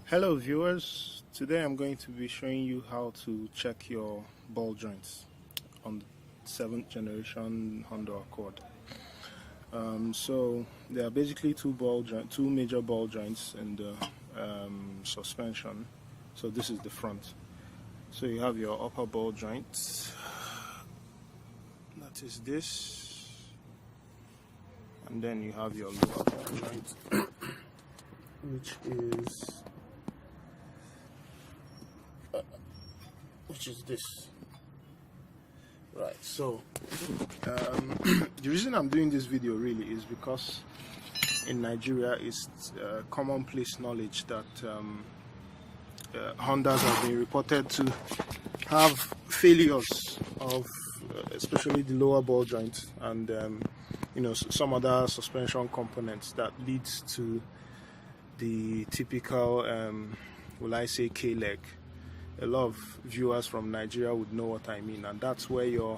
Hello viewers, today I'm going to be showing you how to check your ball joints on the 7th generation Honda Accord. So there are basically two major ball joints in the suspension. So this is the front. So you have your upper ball joint, that is this, and then you have your lower ball joint, which is this. Right, so the reason I'm doing this video really is because in Nigeria it's commonplace knowledge that Hondas have been reported to have failures of especially the lower ball joint and some other suspension components that leads to the typical will I say K-leg. A lot of viewers from Nigeria would know what I mean, and that's where the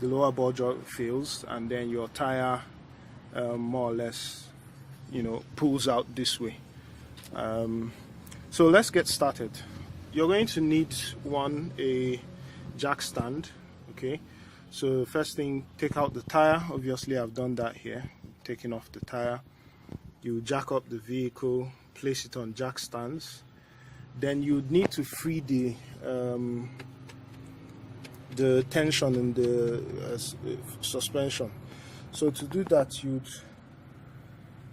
lower ball joint fails and then your tire more or less pulls out this way. So let's get started. You're going to need a jack stand. Okay, so first thing, take out the tire. Obviously I've done that here, taking off the tire. You jack up the vehicle, place it on jack stands. Then you'd need to free the tension in the suspension. So to do that, you'd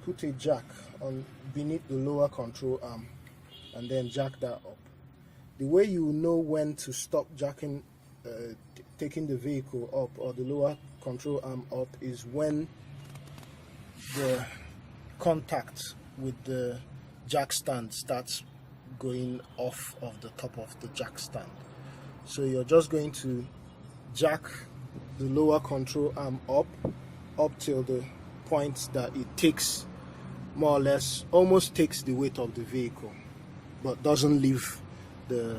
put a jack on beneath the lower control arm and then jack that up. The way you know when to stop jacking, taking the vehicle up or the lower control arm up is when the contact with the jack stand starts going off of the top of the jack stand. So you're just going to jack the lower control arm up till the point that it takes more or less almost takes the weight of the vehicle, but doesn't leave the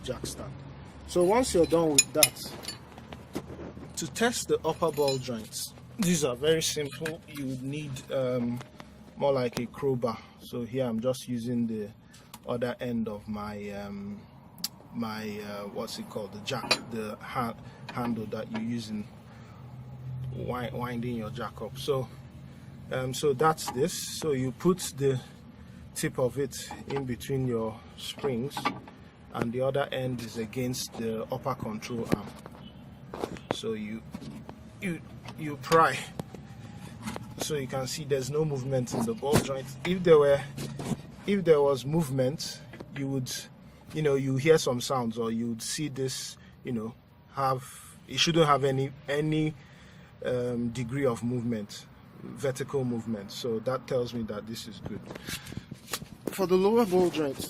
jack stand. So once you're done with that, to test the upper ball joints, these are very simple. You would need more like a crowbar. So here I'm just using the other end of my what's it called, the jack, the handle that you use in winding your jack up. So so that's this. So you put the tip of it in between your springs and the other end is against the upper control arm. So you pry. So you can see there's no movement in the ball joint. If there was movement, you would, you hear some sounds, or you would see this, it shouldn't have any degree of movement, vertical movement. So that tells me that this is good. For the lower ball joint,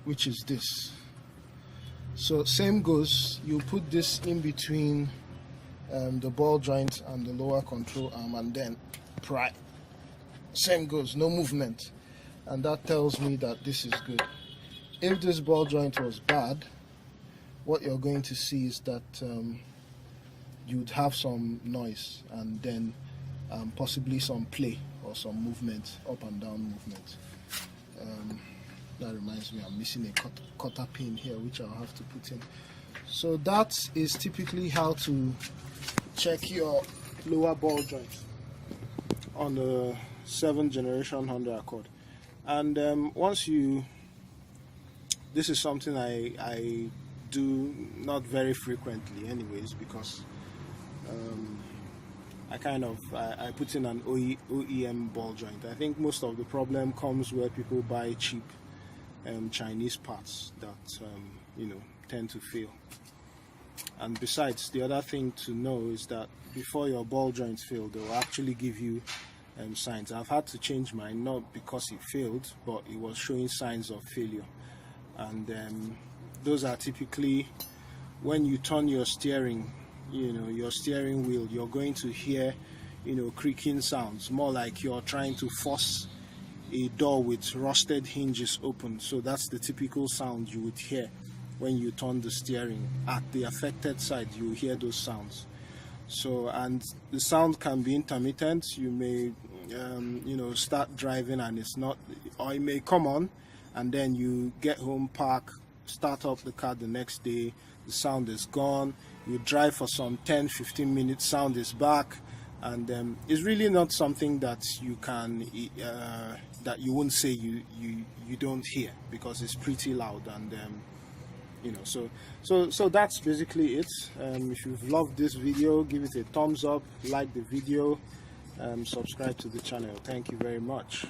which is this, so same goes. You put this in between the ball joint and the lower control arm and then pry. Same goes, no movement, and that tells me that this is good. If this ball joint was bad, what you're going to see is that you'd have some noise and then possibly some play or some movement, up and down movement. That reminds me, I'm missing a cutter pin here, which I'll have to put in. So that is typically how to check your lower ball joint on the 7th generation Honda Accord. And this is something I do not very frequently anyways, because I put in an OEM ball joint. I think most of the problem comes where people buy cheap Chinese parts that tend to fail. And besides, the other thing to know is that before your ball joints fail, they will actually give you signs. I've had to change mine, not because it failed, but it was showing signs of failure. And those are typically when you turn your steering, your steering wheel, you're going to hear creaking sounds, more like you're trying to force a door with rusted hinges open. So that's the typical sound you would hear when you turn the steering. At the affected side, you will hear those sounds. So, and the sound can be intermittent. You may you know, start driving and it's not, or it may come on and then you get home, park, start up the car the next day, the sound is gone. You drive for some 10-15 minutes, sound is back, and it's really not something that you can that you won't say you don't hear, because it's pretty loud. And you know, so that's basically it. If you've loved this video, give it a thumbs up, like the video, subscribe to the channel. Thank you very much.